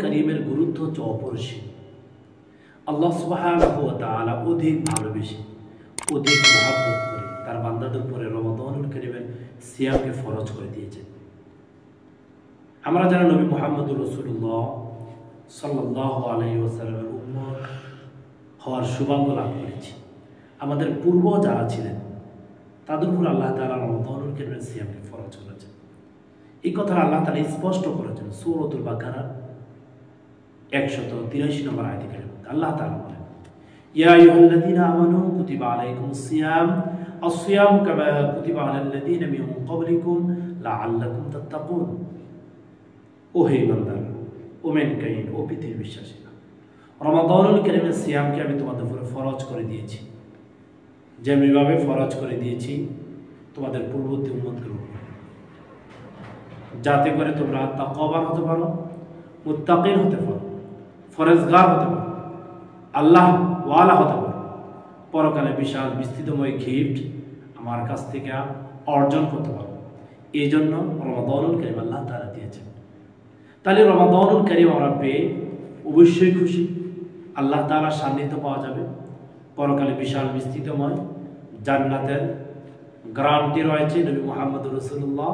কারীমের গুরুত্ব হচ্ছে অপরিসীম। আল্লাহ সুবহানাহু ওয়া তাআলা অধিক ভালোবেসে, অধিক মহব্বত করে তার বান্দাদের উপরে রমাদানুল কারীমের সিয়ামকে ফরজ করে দিয়েছেন। আমরা যারা নবী মুহাম্মদুর রাসূলুল্লাহ সাল্লাল্লাহু আলাইহি ওয়াসাল্লামের উম্মত হওয়ার সৌভাগ্য লাভ করেছি, আমাদের পূর্ব যারা ছিলেন তাদের উপর আল্লাহ তাআলা রমাদানুল কারীমের সিয়ামকে ফরজ করেছেন। এই কথা আল্লাহ তাআলা স্পষ্ট করেছেন সূরাতুল বাকারার 183 নম্বর আয়াতে কারিমা। আল্লাহ তাআলা বলেন, ইয়া আইয়ুহাল্লাযীনা আমানু কুতিবা আলাইকুমুস সিয়াম আস-সিয়ামু কামা কুতিবা আলাল্লাযীনা মিন ক্বাবলিকুম লাআল্লাকুম তাত্তাকুন। ও হে ইমানদার, ও মেনকাইন, ও পৃথিবীর বিশ্বাসীরা, রমাদানুল কারীমের সিয়ামকে আমি তোমাদের উপরে ফরজ করে দিয়েছি, যেমনিভাবে ফরজ করে দিয়েছি তোমাদের পূর্ববর্তী উম্মতদের উপর, যাতে করে তোমরা তাকওয়াবান হতে পারো, মুত্তাকিন হতে পারো, ফরজগার হতে পারো, আল্লাহ ওয়ালা হতে পারো, পরকালে বিশাল বিস্তৃতময় গিফট আমার কাছ থেকে অর্জন করতে পারো। এই জন্য রমাদানুল কারীম আল্লাহ তাআলা দিয়েছেন। তাহলে রমাদানুল কারীম আমরা পেয়ে অবশ্যই খুশি, আল্লাহ তাআলার সান্নিধ্য পাওয়া যাবে, পরকালে বিশাল বিস্তৃতময় জান্নাতের গ্যারান্টি রয়েছে। নবী মুহাম্মদুর রাসূলুল্লাহ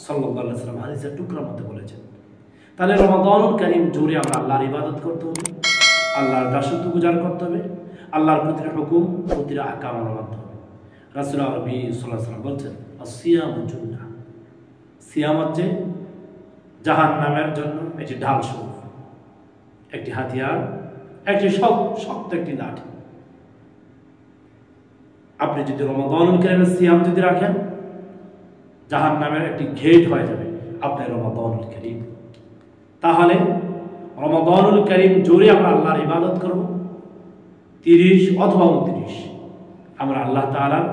সাল্লাল্লাহু আলাইহি ওয়াসাল্লাম হাদিসের টুকরার মধ্যে বলেছেন। তাহলে রমাদানুল কারীম জুড়ে আমরা আল্লাহর ইবাদত করতে হবে, আল্লাহর দাসত্ব গুজার করতে হবে, আল্লাহর প্রতিটা হুকুম, প্রতিটা আহকাম আমরা মানতে হবে। রাসূল আরবি সাল্লাল্লাহু আলাইহি ওয়াসাল্লাম বলছেন, আসিয়ামু জুন্নাহ, সিয়াম হচ্ছে জাহান্নামের জন্য একটি ঢাল স্বরূপ, একটি হাতিয়ার, একটি শক্ত একটি লাঠি। আপনি যদি রমাদানুল কারীমের সিয়াম যদি রাখেন, জাহান্নামের একটি গেট হয়ে যাবে আপনার রমাদানুল কারীম। তাহলে রমাদানুল কারীম জোরে আমরা আল্লাহর ইবাদত করব, 30 অথবা 29 আমরা আল্লাহ তাআলার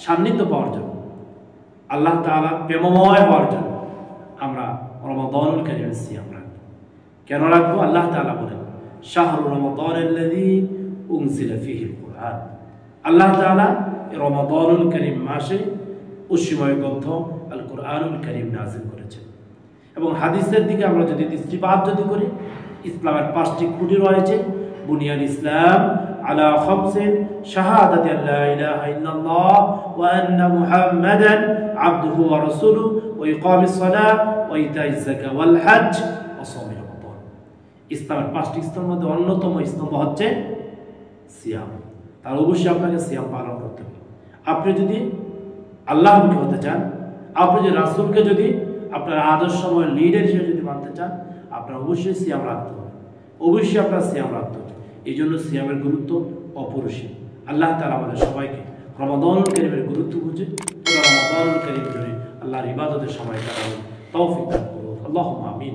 সান্নিধ্য পাওয়ার জন্য, আল্লাহ তাআলার প্রেমময় হওয়ার জন্য আমরা রমাদানুল কারীমের সিয়াম রাখবো। কেন রাখবো? আল্লাহ তাআলা বলেন, শাহরু রমাদানাল্লাযী উনজিলা ফীহিল কুরআন। আল্লাহ তাআলা রমাদানুল কারীম মাসে উসীময় গ্রন্থ আল কুরআনুল কারীম নাযিল করেছেন। এবং হাদিসের দিকে আমরা যদি দৃষ্টিপাত করি, ইসলামের 5টি খুঁটি রয়েছে। বুনিয়াল ইসলাম আলা খামসিন, শাহাদাতি আল্লা ইলাহা ইল্লাল্লাহ ওয়া আন্না মুহাম্মাদান আবদুহু ওয়া রাসূলুহু ওয়া ইকামিস সালাহ ওয়া ইতাইজ যাকাত ওয়াল হজ ওয়া সাওমি রমাদান। ইসলামের 5টি স্তম্ভের মধ্যে অন্যতম স্তম্ভ হচ্ছে সিয়াম। তার অবশ্যই আপনাকে সিয়াম পালন করতে হবে। আপনি যদি আল্লাহকে হতে চান, আপনি যদি রাসূলকে যদি আপনার আদর্শময় লিডার হিসেবে যদি মানতে চান, আপনার অবশ্যই সিয়াম রাখতে হবে, অবশ্যই আপনার সিয়াম রাখতে হবে। এই জন্য সিয়ামের গুরুত্ব অপরিসীম। আল্লাহ তাআলা আমাদের সবাইকে রমাদানুল কারীমের গুরুত্ব বুঝে পুরো রমাদানুল কারীম ধরে আল্লাহর ইবাদতের সময় কাটানোর তৌফিক দান করুন। আল্লাহুম্মা আমিন।